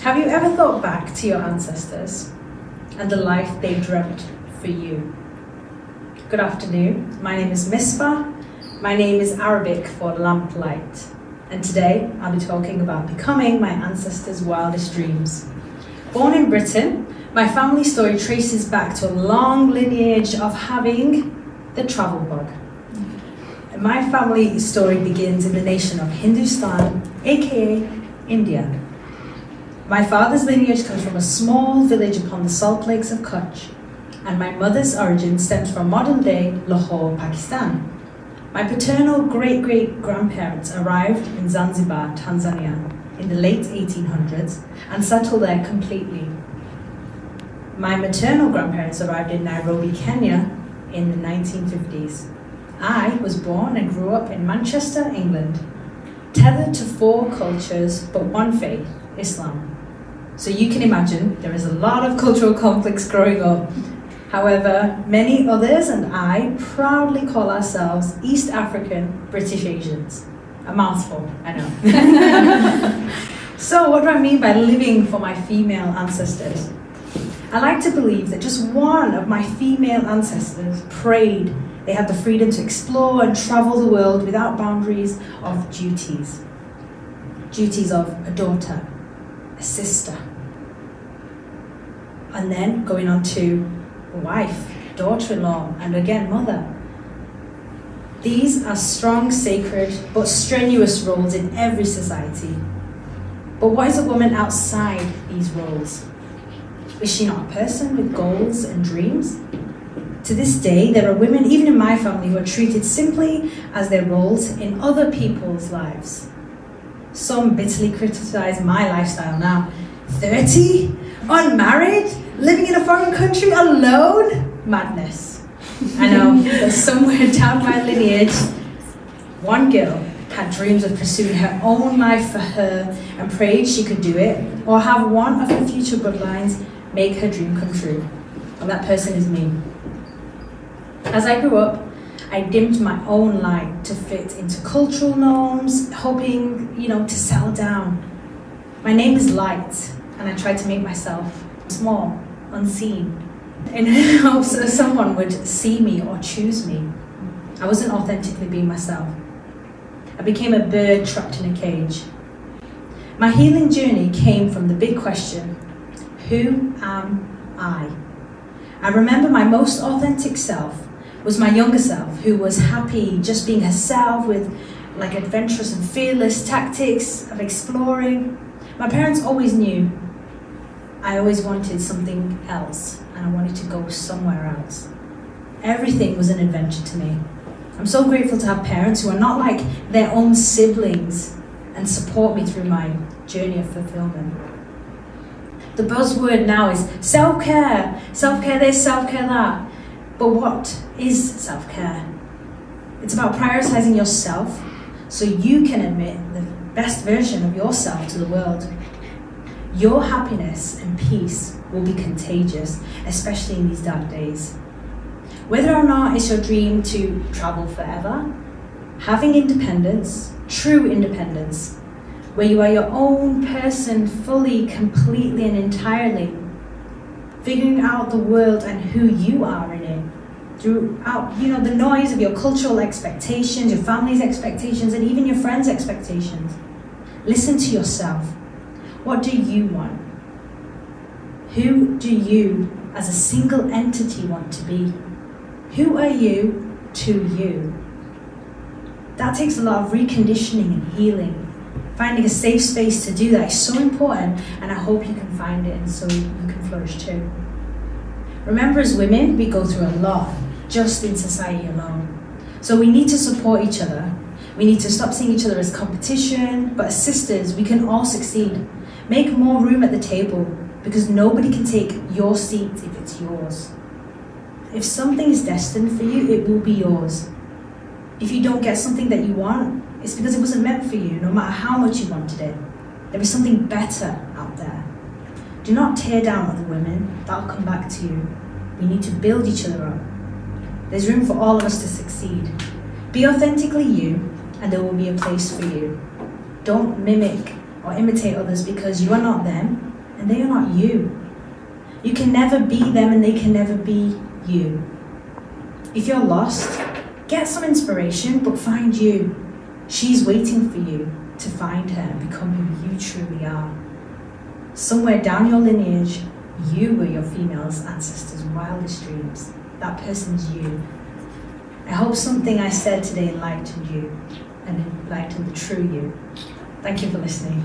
Have you ever thought back to your ancestors and the life they dreamt for you? Good afternoon, my name is Misbah. My name is Arabic for lamplight. And today I'll be talking about becoming my ancestors' wildest dreams. Born in Britain, my family story traces back to a long lineage of having the travel bug. My family story begins in the nation of Hindustan, aka India. My father's lineage comes from a small village upon the salt lakes of Kutch, and my mother's origin stems from modern-day Lahore, Pakistan. My paternal great-great-grandparents arrived in Zanzibar, Tanzania, in the late 1800s and settled there completely. My maternal grandparents arrived in Nairobi, Kenya, in the 1950s. I was born and grew up in Manchester, England, tethered to 4 cultures but one faith, Islam. So you can imagine there is a lot of cultural conflicts growing up. However, many others and I proudly call ourselves East African British Asians. A mouthful, I know. So what do I mean by living for my female ancestors? I like to believe that just one of my female ancestors prayed they had the freedom to explore and travel the world without boundaries of duties. Duties of a daughter, a sister, and then going on to a wife, daughter-in-law, and again, mother. These are strong, sacred, but strenuous roles in every society. But what is a woman outside these roles? Is she not a person with goals and dreams? To this day, there are women, even in my family, who are treated simply as their roles in other people's lives. Some bitterly criticize my lifestyle now. 30? Unmarried? Living in a foreign country alone? Madness. I know that somewhere down my lineage, one girl had dreams of pursuing her own life for her and prayed she could do it, or have one of her future bloodlines make her dream come true. And that person is me. As I grew up, I dimmed my own light to fit into cultural norms, hoping, to settle down. My name is Light, and I tried to make myself small, unseen, in hopes that someone would see me or choose me. I wasn't authentically being myself. I became a bird trapped in a cage. My healing journey came from the big question, who am I? I remember my most authentic self was my younger self, who was happy just being herself with adventurous and fearless tactics of exploring. My parents always knew I always wanted something else, and I wanted to go somewhere else. Everything was an adventure to me. I'm so grateful to have parents who are not like their own siblings and support me through my journey of fulfillment. The buzzword now is self-care. Self-care this, self-care that. But what is self-care? It's about prioritizing yourself so you can admit the best version of yourself to the world. Your happiness and peace will be contagious, especially in these dark days. Whether or not it's your dream to travel forever, having independence, true independence, where you are your own person fully, completely and entirely, figuring out the world and who you are in it, throughout, the noise of your cultural expectations, your family's expectations, and even your friends' expectations. Listen to yourself. What do you want? Who do you, as a single entity, want to be? Who are you to you? That takes a lot of reconditioning and healing. Finding a safe space to do that is so important, and I hope you can find it and so you can flourish too. Remember, as women, we go through a lot just in society alone. So we need to support each other. We need to stop seeing each other as competition, but as sisters, we can all succeed. Make more room at the table, because nobody can take your seat if it's yours. If something is destined for you, it will be yours. If you don't get something that you want, it's because it wasn't meant for you, no matter how much you wanted it. There is something better out there. Do not tear down other women, that'll come back to you. We need to build each other up. There's room for all of us to succeed. Be authentically you, and there will be a place for you. Don't mimic or imitate others because you are not them and they are not you. You can never be them and they can never be you. If you're lost, get some inspiration, but find you. She's waiting for you to find her and become who you truly are. Somewhere down your lineage, you were your female's ancestors' wildest dreams. That person's you. I hope something I said today enlightened you and enlightened the true you. Thank you for listening.